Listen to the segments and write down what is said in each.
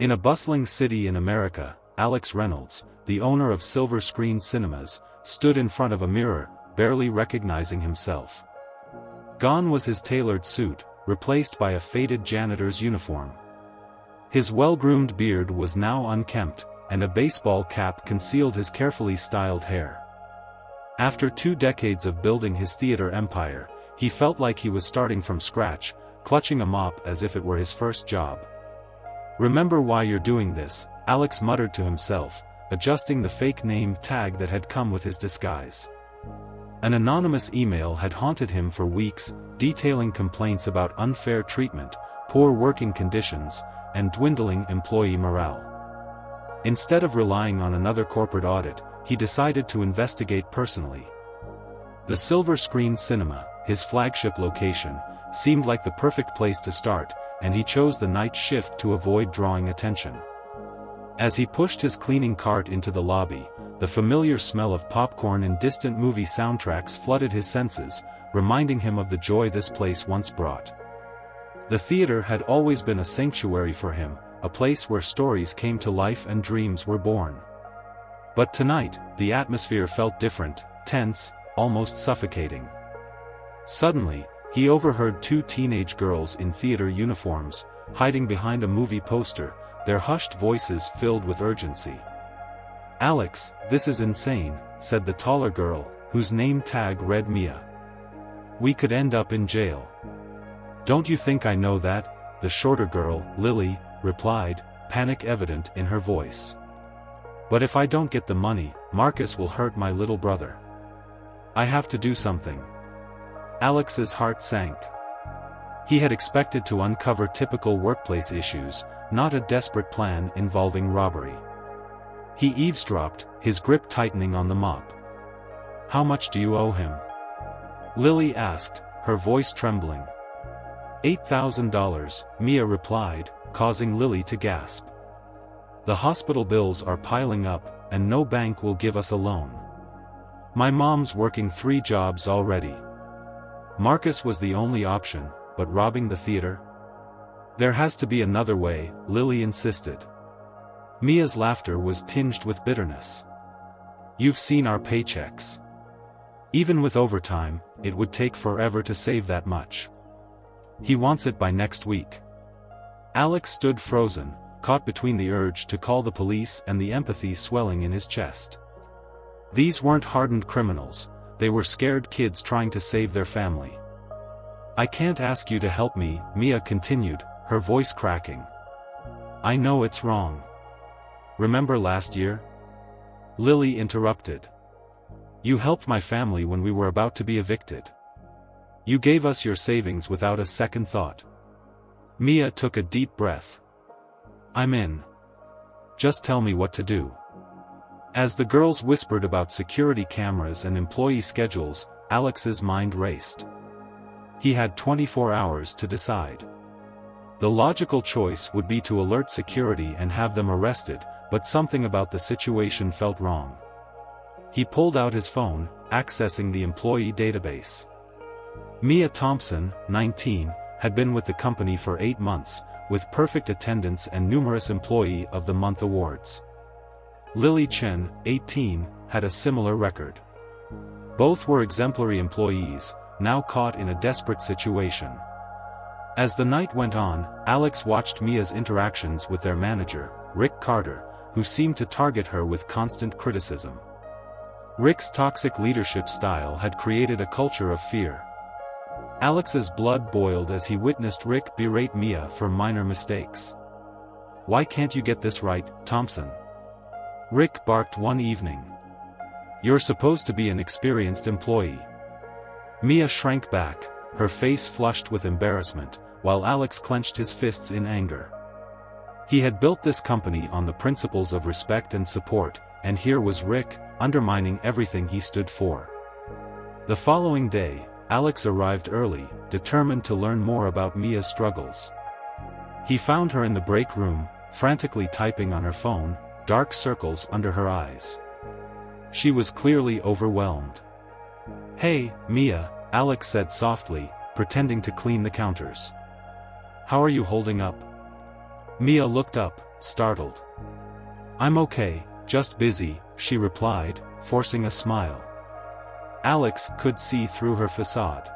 In a bustling city in America, Alex Reynolds, the owner of Silver Screen Cinemas, stood in front of a mirror, barely recognizing himself. Gone was his tailored suit, replaced by a faded janitor's uniform. His well-groomed beard was now unkempt, and a baseball cap concealed his carefully styled hair. After 2 decades of building his theater empire, he felt like he was starting from scratch, clutching a mop as if it were his first job. "Remember why you're doing this," Alex muttered to himself, adjusting the fake name tag that had come with his disguise. An anonymous email had haunted him for weeks, detailing complaints about unfair treatment, poor working conditions, and dwindling employee morale. Instead of relying on another corporate audit, he decided to investigate personally. The Silver Screen Cinema, his flagship location, seemed like the perfect place to start, and he chose the night shift to avoid drawing attention. As he pushed his cleaning cart into the lobby, the familiar smell of popcorn and distant movie soundtracks flooded his senses, reminding him of the joy this place once brought. The theater had always been a sanctuary for him, a place where stories came to life and dreams were born. But tonight, the atmosphere felt different, tense, almost suffocating. Suddenly, he overheard 2 teenage girls in theater uniforms, hiding behind a movie poster, their hushed voices filled with urgency. "Alex, this is insane," said the taller girl, whose name tag read Mia. "We could end up in jail." "Don't you think I know that?" the shorter girl, Lily, replied, panic evident in her voice. "But if I don't get the money, Marcus will hurt my little brother. I have to do something." Alex's heart sank. He had expected to uncover typical workplace issues, not a desperate plan involving robbery. He eavesdropped, his grip tightening on the mop. "How much do you owe him?" Lily asked, her voice trembling. $8,000, Mia replied, causing Lily to gasp. "The hospital bills are piling up, and no bank will give us a loan. My mom's working 3 jobs already." Marcus was the only option, but robbing the theater? "There has to be another way," Lily insisted. Mia's laughter was tinged with bitterness. "You've seen our paychecks. Even with overtime, it would take forever to save that much. He wants it by next week." Alex stood frozen, caught between the urge to call the police and the empathy swelling in his chest. These weren't hardened criminals, they were scared kids trying to save their family. "I can't ask you to help me," Mia continued, her voice cracking. "I know it's wrong. Remember last year?" Lily interrupted. "You helped my family when we were about to be evicted. You gave us your savings without a second thought." Mia took a deep breath. "I'm in. Just tell me what to do." As the girls whispered about security cameras and employee schedules, Alex's mind raced. He had 24 hours to decide. The logical choice would be to alert security and have them arrested, but something about the situation felt wrong. He pulled out his phone, accessing the employee database. Mia Thompson, 19, had been with the company for 8 months, with perfect attendance and numerous Employee of the Month awards. Lily Chen, 18, had a similar record. Both were exemplary employees, now caught in a desperate situation. As the night went on, Alex watched Mia's interactions with their manager, Rick Carter, who seemed to target her with constant criticism. Rick's toxic leadership style had created a culture of fear. Alex's blood boiled as he witnessed Rick berate Mia for minor mistakes. "Why can't you get this right, Thompson?" Rick barked one evening. "You're supposed to be an experienced employee." Mia shrank back, her face flushed with embarrassment, while Alex clenched his fists in anger. He had built this company on the principles of respect and support, and here was Rick, undermining everything he stood for. The following day, Alex arrived early, determined to learn more about Mia's struggles. He found her in the break room, frantically typing on her phone, dark circles under her eyes. She was clearly overwhelmed. "Hey, Mia," Alex said softly, pretending to clean the counters. "How are you holding up?" Mia looked up, startled. "I'm okay, just busy," she replied, forcing a smile. Alex could see through her facade.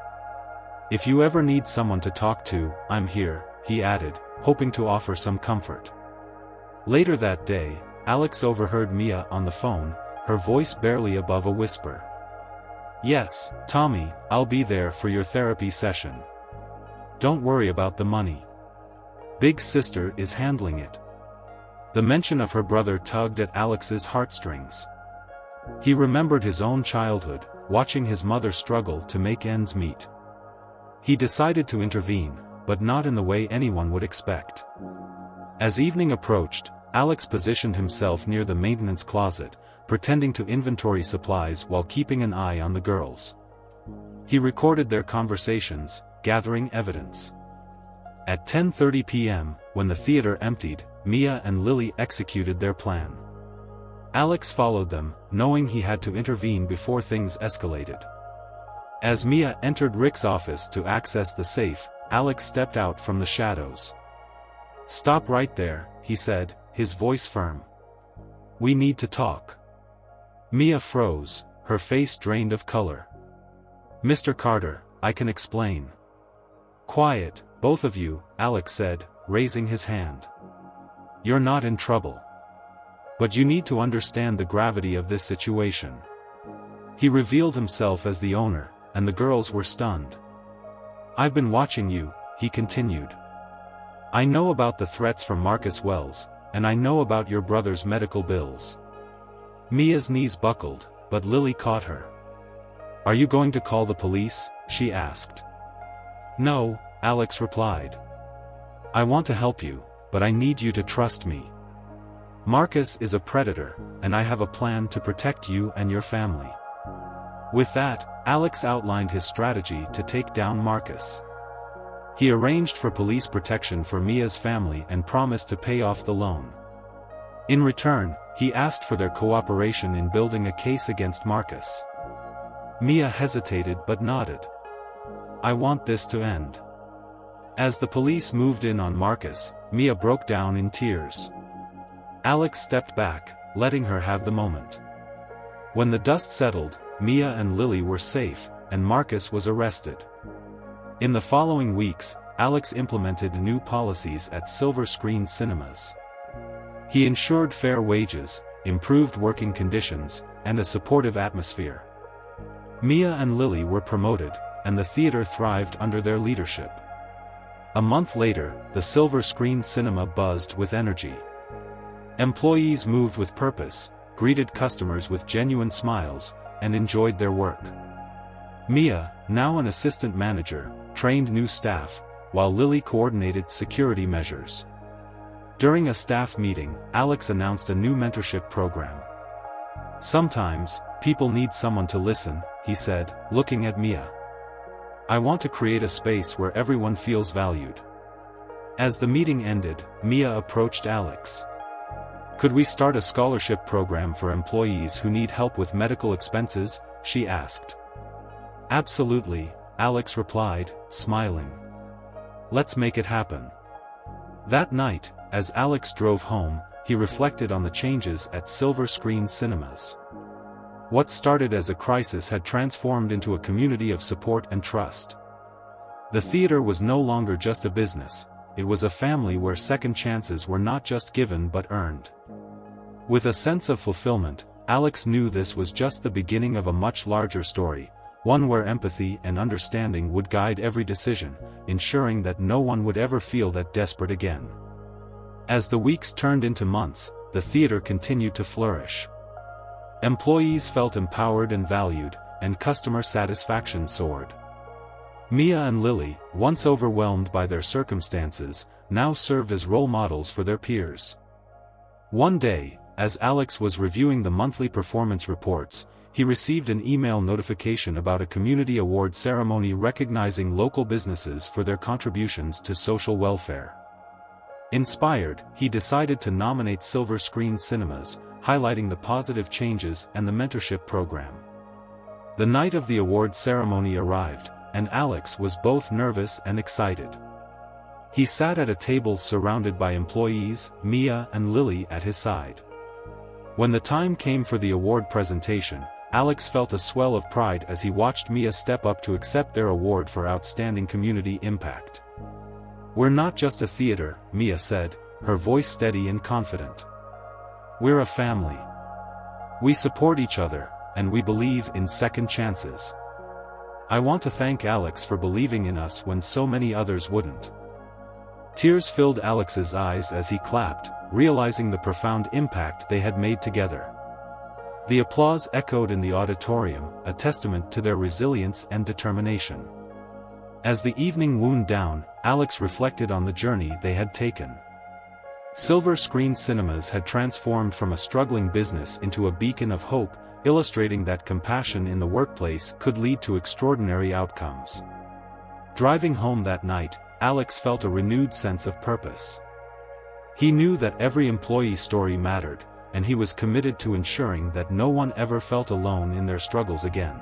"If you ever need someone to talk to, I'm here," he added, hoping to offer some comfort. Later that day, Alex overheard Mia on the phone, her voice barely above a whisper. "Yes, Tommy, I'll be there for your therapy session. Don't worry about the money. Big sister is handling it." The mention of her brother tugged at Alex's heartstrings. He remembered his own childhood, watching his mother struggle to make ends meet. He decided to intervene, but not in the way anyone would expect. As evening approached, Alex positioned himself near the maintenance closet, pretending to inventory supplies while keeping an eye on the girls. He recorded their conversations, gathering evidence. At 10:30 p.m., when the theater emptied, Mia and Lily executed their plan. Alex followed them, knowing he had to intervene before things escalated. As Mia entered Rick's office to access the safe, Alex stepped out from the shadows. "Stop right there," he said, his voice firm. "We need to talk." Mia froze, her face drained of color. "Mr. Carter, I can explain." "Quiet, both of you," Alex said, raising his hand. "You're not in trouble. But you need to understand the gravity of this situation." He revealed himself as the owner, and the girls were stunned. "I've been watching you," he continued. "I know about the threats from Marcus Wells, and I know about your brother's medical bills." Mia's knees buckled, but Lily caught her. "Are you going to call the police?" she asked. "No," Alex replied. "I want to help you, but I need you to trust me. Marcus is a predator, and I have a plan to protect you and your family." With that, Alex outlined his strategy to take down Marcus. He arranged for police protection for Mia's family and promised to pay off the loan. In return, he asked for their cooperation in building a case against Marcus. Mia hesitated but nodded. "I want this to end." As the police moved in on Marcus, Mia broke down in tears. Alex stepped back, letting her have the moment. When the dust settled, Mia and Lily were safe, and Marcus was arrested. In the following weeks, Alex implemented new policies at Silver Screen Cinemas. He ensured fair wages, improved working conditions, and a supportive atmosphere. Mia and Lily were promoted, and the theater thrived under their leadership. A month later, the Silver Screen Cinema buzzed with energy. Employees moved with purpose, greeted customers with genuine smiles, and enjoyed their work. Mia, now an assistant manager, trained new staff, while Lily coordinated security measures. During a staff meeting, Alex announced a new mentorship program. "Sometimes, people need someone to listen," he said, looking at Mia. "I want to create a space where everyone feels valued." As the meeting ended, Mia approached Alex. "Could we start a scholarship program for employees who need help with medical expenses?" she asked. "Absolutely," Alex replied, smiling. "Let's make it happen." That night, as Alex drove home, he reflected on the changes at Silver Screen Cinemas. What started as a crisis had transformed into a community of support and trust. The theater was no longer just a business, it was a family where second chances were not just given but earned. With a sense of fulfillment, Alex knew this was just the beginning of a much larger story, one where empathy and understanding would guide every decision, ensuring that no one would ever feel that desperate again. As the weeks turned into months, the theater continued to flourish. Employees felt empowered and valued, and customer satisfaction soared. Mia and Lily, once overwhelmed by their circumstances, now served as role models for their peers. One day, as Alex was reviewing the monthly performance reports, he received an email notification about a community award ceremony recognizing local businesses for their contributions to social welfare. Inspired, he decided to nominate Silver Screen Cinemas, highlighting the positive changes and the mentorship program. The night of the award ceremony arrived, and Alex was both nervous and excited. He sat at a table surrounded by employees, Mia and Lily at his side. When the time came for the award presentation, Alex felt a swell of pride as he watched Mia step up to accept their award for outstanding community impact. "We're not just a theater," Mia said, her voice steady and confident. "We're a family. We support each other, and we believe in second chances. I want to thank Alex for believing in us when so many others wouldn't." Tears filled Alex's eyes as he clapped, realizing the profound impact they had made together. The applause echoed in the auditorium, a testament to their resilience and determination. As the evening wound down, Alex reflected on the journey they had taken. Silver Screen Cinemas had transformed from a struggling business into a beacon of hope, illustrating that compassion in the workplace could lead to extraordinary outcomes. Driving home that night, Alex felt a renewed sense of purpose. He knew that every employee story mattered, and he was committed to ensuring that no one ever felt alone in their struggles again.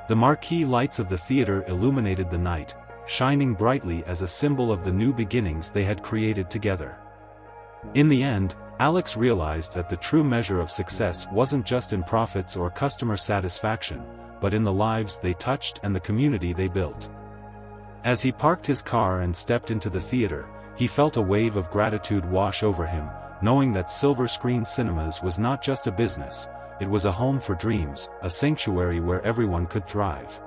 The marquee lights of the theater illuminated the night, shining brightly as a symbol of the new beginnings they had created together. In the end, Alex realized that the true measure of success wasn't just in profits or customer satisfaction, but in the lives they touched and the community they built. As he parked his car and stepped into the theater, he felt a wave of gratitude wash over him, knowing that Silver Screen Cinemas was not just a business, it was a home for dreams, a sanctuary where everyone could thrive.